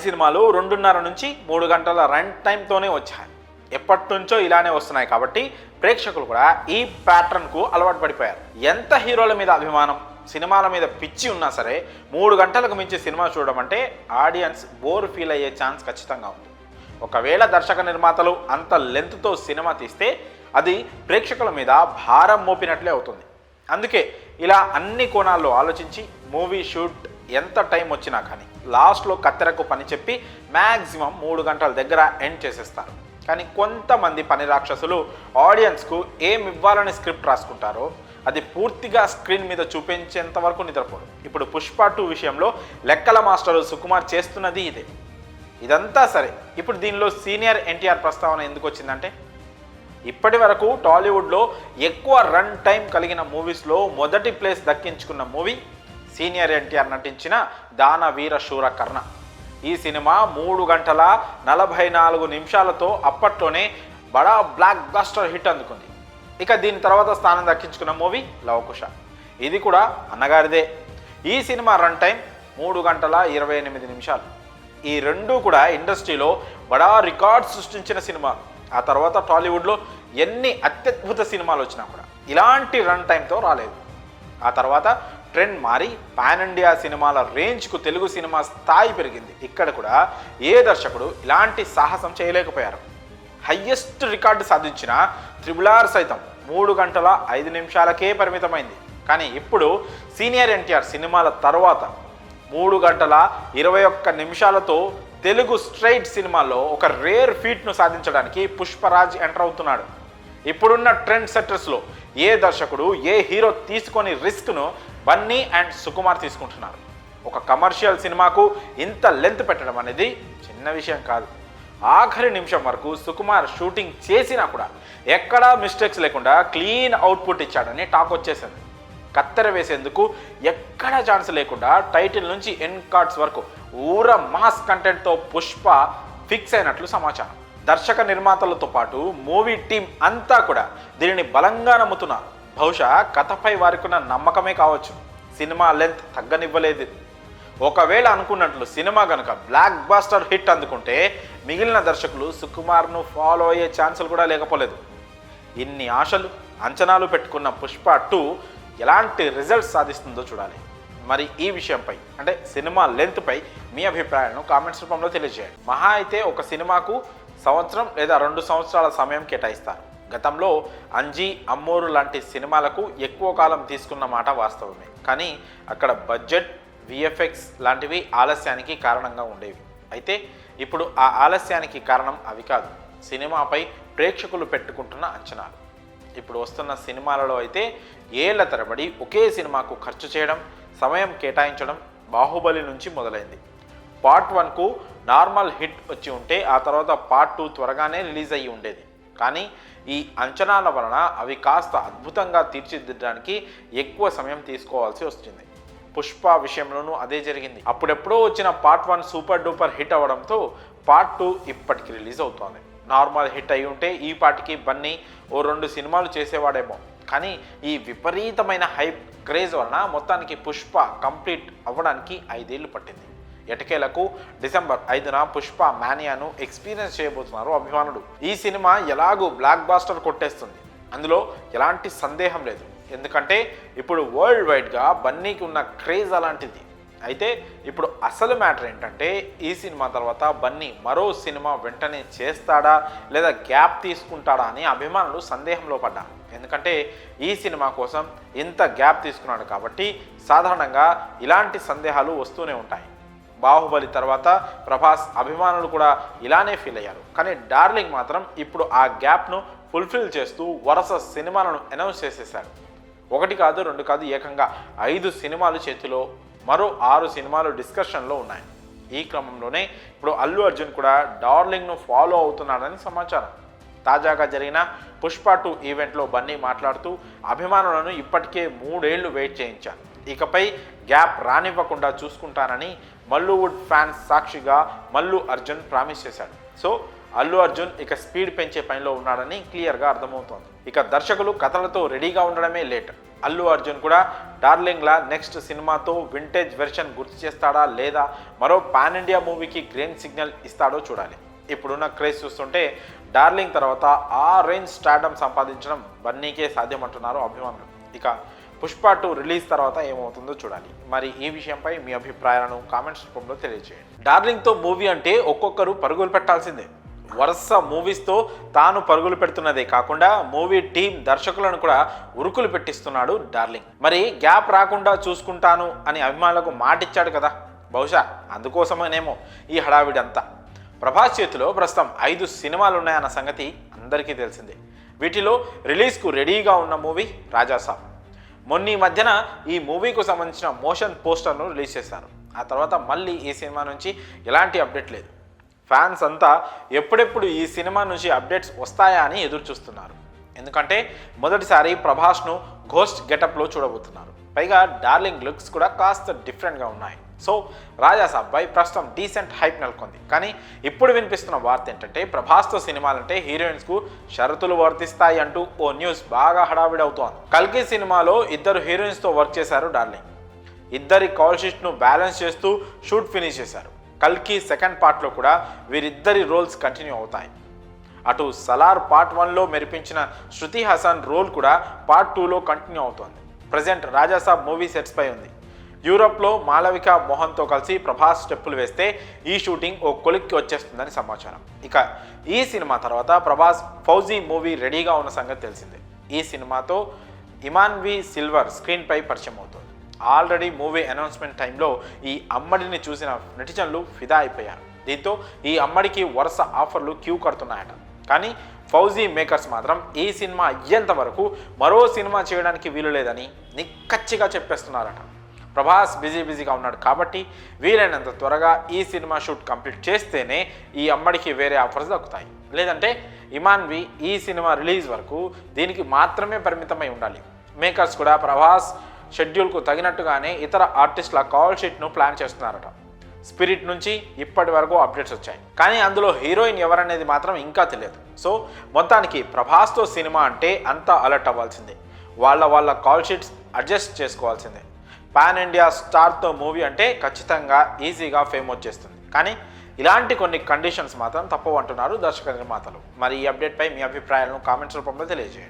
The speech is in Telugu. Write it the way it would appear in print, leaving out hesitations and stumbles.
సినిమాలు 2:30 నుంచి 3 గంటల రన్ టైంతోనే వచ్చాయి. ఎప్పటి నుంచో ఇలానే వస్తున్నాయి కాబట్టి ప్రేక్షకులు కూడా ఈ ప్యాటర్న్కు అలవాటు పడిపోయారు. ఎంత హీరోల మీద అభిమానం, సినిమాల మీద పిచ్చి ఉన్నా సరే 3 గంటలకు మించి సినిమా చూడడం అంటే ఆడియన్స్ బోర్ ఫీల్ అయ్యే ఛాన్స్ ఖచ్చితంగా ఉంది. ఒకవేళ దర్శక నిర్మాతలు అంత లెంత్తో సినిమా తీస్తే అది ప్రేక్షకుల మీద భారం మోపినట్లే అవుతుంది. అందుకే ఇలా అన్ని కోణాల్లో ఆలోచించి మూవీ షూట్ ఎంత టైం వచ్చినా కానీ లాస్ట్లో కత్తెరకు పని చెప్పి మ్యాక్సిమం 3 గంటల దగ్గర ఎండ్ చేసేస్తారు. కానీ కొంతమంది పని రాక్షసులు ఆడియన్స్కు ఏం ఇవ్వాలని స్క్రిప్ట్ రాసుకుంటారో అది పూర్తిగా స్క్రీన్ మీద చూపించేంత వరకు నిద్రపోరు. ఇప్పుడు పుష్ప 2 విషయంలో లెక్కల మాస్టరు సుకుమార్ చేస్తున్నది ఇదే. ఇదంతా సరే, ఇప్పుడు దీనిలో సీనియర్ ఎన్టీఆర్ ప్రస్తావన ఎందుకు వచ్చిందంటే, ఇప్పటి వరకు టాలీవుడ్లో ఎక్కువ రన్ టైం కలిగిన మూవీస్లో మొదటి ప్లేస్ దక్కించుకున్న మూవీ సీనియర్ ఎన్టీఆర్ నటించిన దానవీర శూర కర్ణ. ఈ సినిమా 3 గంటల 44 నిమిషాలతో అప్పట్లోనే బడా బ్లాక్ బస్టర్ హిట్ అందుకుంది. ఇక దీని తర్వాత స్థానం దక్కించుకున్న మూవీ లవకుశ. ఇది కూడా అన్నగారిదే. ఈ సినిమా రన్ టైం 3 గంటల 28 నిమిషాలు. ఈ రెండూ కూడా ఇండస్ట్రీలో బడా రికార్డ్ సృష్టించిన సినిమా. ఆ తర్వాత టాలీవుడ్లో ఎన్ని అత్యద్భుత సినిమాలు వచ్చినా కూడా ఇలాంటి రన్ టైంతో రాలేదు. ఆ తర్వాత ట్రెండ్ మారి పాన్ ఇండియా సినిమాల రేంజ్కు తెలుగు సినిమా స్థాయి పెరిగింది. ఇక్కడ కూడా ఏ దర్శకుడు ఇలాంటి సాహసం చేయలేకపోయారు. హయ్యెస్ట్ రికార్డు సాధించిన RRR సైతం 3 గంటల 5 నిమిషాలకే పరిమితమైంది. కానీ ఇప్పుడు సీనియర్ ఎన్టీఆర్ సినిమాల తర్వాత 3 గంటల 21 నిమిషాలతో తెలుగు స్ట్రైట్ సినిమాల్లో ఒక రేర్ ఫీట్ను సాధించడానికి పుష్పరాజ్ ఎంటర్ అవుతున్నాడు. ఇప్పుడున్న ట్రెండ్ సెట్టర్స్లో ఏ దర్శకుడు, ఏ హీరో తీసుకొని రిస్క్ను బన్నీ అండ్ సుకుమార్ తీసుకుంటున్నారు. ఒక కమర్షియల్ సినిమాకు ఇంత లెంత్ పెట్టడం అనేది చిన్న విషయం కాదు. ఆఖరి నిమిషం వరకు సుకుమార్ షూటింగ్ చేసినా కూడా ఎక్కడా మిస్టేక్స్ లేకుండా క్లీన్ అవుట్పుట్ ఇచ్చాడని టాక్ వచ్చేసింది. కత్తెర వేసేందుకు ఎక్కడా ఛాన్స్ లేకుండా టైటిల్ నుంచి ఎండ్ కార్డ్స్ వరకు ఊర మాస్ కంటెంట్తో పుష్ప ఫిక్స్ అయినట్లు సమాచారం. దర్శక నిర్మాతలతో పాటు మూవీ టీం అంతా కూడా దీనిని బలంగా నమ్ముతున్నారు. బహుశా కథపై వారికున్న నమ్మకమే కావచ్చు, సినిమా లెంత్ తగ్గనివ్వలేదు. ఒకవేళ అనుకున్నట్లు సినిమా కనుక బ్లాక్ బాస్టర్ హిట్ అందుకుంటే మిగిలిన దర్శకులు సుకుమార్ను ఫాలో అయ్యే ఛాన్సులు కూడా లేకపోలేదు. ఇన్ని ఆశలు, అంచనాలు పెట్టుకున్న పుష్ప 2 ఎలాంటి రిజల్ట్స్ సాధిస్తుందో చూడాలి. మరి ఈ విషయంపై అంటే సినిమా లెంత్పై మీ అభిప్రాయాలను కామెంట్స్ రూపంలో తెలియజేయండి. మహా అయితే ఒక సినిమాకు సంవత్సరం లేదా 2 సంవత్సరాల సమయం కేటాయిస్తారు. గతంలో అంజీ, అమ్మోరు లాంటి సినిమాలకు ఎక్కువ కాలం తీసుకున్న మాట వాస్తవమే. కానీ అక్కడ బడ్జెట్, విఎఫ్ఎక్స్ లాంటివి ఆలస్యానికి కారణంగా ఉండేవి. అయితే ఇప్పుడు ఆ ఆలస్యానికి కారణం అవి కాదు, సినిమాపై ప్రేక్షకులు పెట్టుకుంటున్న అంచనాలు. ఇప్పుడు వస్తున్న సినిమాలలో అయితే ఏళ్ల తరబడి ఒకే సినిమాకు ఖర్చు చేయడం, సమయం కేటాయించడం బాహుబలి నుంచి మొదలైంది. పార్ట్ 1కు నార్మల్ హిట్ వచ్చి ఉంటే ఆ తర్వాత పార్ట్ 2 త్వరగానే రిలీజ్ అయ్యి ఉండేది. కానీ ఈ అంచనాల వలన అవి కాస్త అద్భుతంగా తీర్చిదిద్దడానికి ఎక్కువ సమయం తీసుకోవాల్సి వచ్చింది. పుష్ప విషయంలోనూ అదే జరిగింది. అప్పుడెప్పుడో వచ్చిన పార్ట్ 1 సూపర్ డూపర్ హిట్ అవ్వడంతో పార్ట్ 2 ఇప్పటికి రిలీజ్ అవుతోంది. నార్మల్ హిట్ అయి ఉంటే ఈ పాటికి బన్నీ ఓ 2 సినిమాలు చేసేవాడేమో. కానీ ఈ విపరీతమైన హైప్, క్రేజ్ వలన మొత్తానికి పుష్ప కంప్లీట్ అవ్వడానికి 5 ఏళ్ళు పట్టింది. ఎటకేలకు డిసెంబర్ 5న పుష్ప మానియాను ఎక్స్పీరియన్స్ చేయబోతున్నారు అభిమానులు. ఈ సినిమా ఎలాగూ బ్లాక్ బాస్టర్ కొట్టేస్తుంది, అందులో ఎలాంటి సందేహం లేదు. ఎందుకంటే ఇప్పుడు వరల్డ్ వైడ్గా బన్నీకి ఉన్న క్రేజ్ అలాంటిది. అయితే ఇప్పుడు అసలు మ్యాటర్ ఏంటంటే ఈ సినిమా తర్వాత బన్నీ మరో సినిమా వెంటనే చేస్తాడా లేదా గ్యాప్ తీసుకుంటాడా అని అభిమానులు సందేహంలో పడ్డారు. ఎందుకంటే ఈ సినిమా కోసం ఇంత గ్యాప్ తీసుకున్నాడు కాబట్టి సాధారణంగా ఇలాంటి సందేహాలు వస్తూనే ఉంటాయి. బాహుబలి తర్వాత ప్రభాస్ అభిమానులు కూడా ఇలానే ఫీల్ అయ్యారు. కానీ డార్లింగ్ మాత్రం ఇప్పుడు ఆ గ్యాప్ను ఫుల్ఫిల్ చేస్తూ వరుస సినిమాలను అనౌన్స్ చేసేశాడు. 1 కాదు 2 కాదు, ఏకంగా 5 సినిమాలు చేతిలో, మరో 6 సినిమాలు డిస్కషన్లో ఉన్నాయి. ఈ క్రమంలోనే ఇప్పుడు అల్లు అర్జున్ కూడా డార్లింగ్ను ఫాలో అవుతున్నాడని సమాచారం. తాజాగా జరిగిన పుష్ప 2 ఈవెంట్లో బన్నీ మాట్లాడుతూ అభిమానులను ఇప్పటికే 3 ఏళ్లు వెయిట్ చేయించాను, ఇకపై గ్యాప్ రానివ్వకుండా చూసుకుంటానని మల్లువుడ్ ఫ్యాన్స్ సాక్షిగా మల్లు అర్జున్ ప్రామిస్ చేశాడు. సో అల్లు అర్జున్ ఇక స్పీడ్ పెంచే పనిలో ఉన్నాడని క్లియర్గా అర్థమవుతోంది. ఇక దర్శకులు కథలతో రెడీగా ఉండడమే లేట్. అల్లు అర్జున్ కూడా డార్లింగ్లా నెక్స్ట్ సినిమాతో వింటేజ్ వెర్షన్ గుర్తు చేస్తాడా లేదా మరో పాన్ ఇండియా మూవీకి గ్రీన్ సిగ్నల్ ఇస్తాడో చూడాలి. ఇప్పుడున్న క్రేజ్ చూస్తుంటే డార్లింగ్ తర్వాత ఆ రేంజ్ స్టార్డమ్ సంపాదించడం బన్నీకే సాధ్యమంటున్నారు అభిమానులు. ఇక పుష్ప 2 రిలీజ్ తర్వాత ఏమవుతుందో చూడాలి. మరి ఈ విషయంపై మీ అభిప్రాయాలను కామెంట్స్ రూపంలో తెలియజేయండి. డార్లింగ్తో మూవీ అంటే ఒక్కొక్కరు పరుగులు పెట్టాల్సిందే. వరుస మూవీస్తో తాను పరుగులు పెడుతున్నదే కాకుండా మూవీ టీం దర్శకులను కూడా ఉరుకులు పెట్టిస్తున్నాడు డార్లింగ్. మరి గ్యాప్ రాకుండా చూసుకుంటాను అని అభిమానులకు మాటిచ్చాడు కదా, బహుశా అందుకోసమేనేమో ఈ హడావిడి అంతా. ప్రభాస్ చేతిలో ప్రస్తుతం 5 సినిమాలు ఉన్నాయన్న సంగతి అందరికీ తెలిసిందే. వీటిలో రిలీజ్కు రెడీగా ఉన్న మూవీ రాజాసాబ్. మొన్న ఈ మధ్యన ఈ మూవీకు సంబంధించిన మోషన్ పోస్టర్ను రిలీజ్ చేశారు. ఆ తర్వాత మళ్ళీ ఈ సినిమా నుంచి ఎలాంటి అప్డేట్ లేదు. ఫ్యాన్స్ అంతా ఎప్పుడెప్పుడు ఈ సినిమా నుంచి అప్డేట్స్ వస్తాయా అని ఎదురు చూస్తున్నారు. ఎందుకంటే మొదటిసారి ప్రభాస్ను ఘోస్ట్ గెటప్లో చూడబోతున్నారు. పైగా డార్లింగ్ లుక్స్ కూడా కాస్త డిఫరెంట్గా ఉన్నాయి. సో రాజాసాబ్పై ప్రస్తుతం డీసెంట్ హైప్ నెలకొంది. కానీ ఇప్పుడు వినిపిస్తున్న వార్త ఏంటంటే ప్రభాస్తో సినిమాలంటే హీరోయిన్స్కు షరతులు వర్తిస్తాయి అంటూ ఓ న్యూస్ బాగా హడావిడి అవుతోంది. కల్కి సినిమాలో 2 హీరోయిన్స్తో వర్క్ చేశారు డార్లింగ్. ఇద్దరి కాల్ షీట్ను బ్యాలెన్స్ చేస్తూ షూట్ ఫినిష్ చేశారు. కల్కి సెకండ్ పార్ట్లో కూడా వీరిద్దరి రోల్స్ కంటిన్యూ అవుతాయి. అటు సలార్ పార్ట్ 1లో మెరిపించిన శృతి హాసన్ రోల్ కూడా పార్ట్ 2లో కంటిన్యూ అవుతోంది. ప్రజెంట్ రాజాసాబ్ మూవీ సెట్స్పై ఉంది. యూరోప్లో మాలవిక మోహన్తో కలిసి ప్రభాస్ స్టెప్పులు వేస్తే ఈ షూటింగ్ ఓ కొలిక్కి వచ్చేస్తుందని సమాచారం. ఇక ఈ సినిమా తర్వాత ప్రభాస్ ఫౌజీ మూవీ రెడీగా ఉన్న సంగతి తెలిసిందే. ఈ సినిమాతో ఇమాన్వి సిల్వర్ స్క్రీన్పై పరిచయం అవుతుంది. ఆల్రెడీ మూవీ అనౌన్స్మెంట్ టైంలో ఈ అమ్మడిని చూసిన నెటిజన్లు ఫిదా అయిపోయారు. దీంతో ఈ అమ్మడికి వరుస ఆఫర్లు క్యూ కడుతున్నాయట. కానీ ఫౌజీ మేకర్స్ మాత్రం ఈ సినిమా అయ్యేంత వరకు మరో సినిమా చేయడానికి వీలు లేదని నిక్కచ్చిగా చెప్పేస్తున్నారట. ప్రభాస్ బిజీగా ఉన్నాడు కాబట్టి వీలైనంత త్వరగా ఈ సినిమా షూట్ కంప్లీట్ చేస్తేనే ఈ అమ్మడికి వేరే ఆఫర్స్ దక్కుతాయి. లేదంటే ఇమాన్వి ఈ సినిమా రిలీజ్ వరకు దీనికి మాత్రమే పరిమితమై ఉండాలి. మేకర్స్ కూడా ప్రభాస్ షెడ్యూల్కు తగినట్టుగానే ఇతర ఆర్టిస్టుల కాల్ షీట్ను ప్లాన్ చేస్తున్నారట. స్పిరిట్ నుంచి ఇప్పటి వరకు అప్డేట్స్ వచ్చాయి. కానీ అందులో హీరోయిన్ ఎవరనేది మాత్రం ఇంకా తెలియదు. సో మొత్తానికి ప్రభాస్తో సినిమా అంటే అంతా అలర్ట్ అవ్వాల్సిందే. వాళ్ళ కాల్ షీట్స్ అడ్జస్ట్ చేసుకోవాల్సిందే. పాన్ ఇండియా స్టార్తో మూవీ అంటే ఖచ్చితంగా ఈజీగా ఫేమ్ వచ్చేస్తుంది. కానీ ఇలాంటి కొన్ని కండిషన్స్ మాత్రం తప్పవంటున్నారు దర్శక నిర్మాతలు. మరి ఈ అప్డేట్పై మీ అభిప్రాయాలను కామెంట్స్ రూపంలో తెలియజేయండి.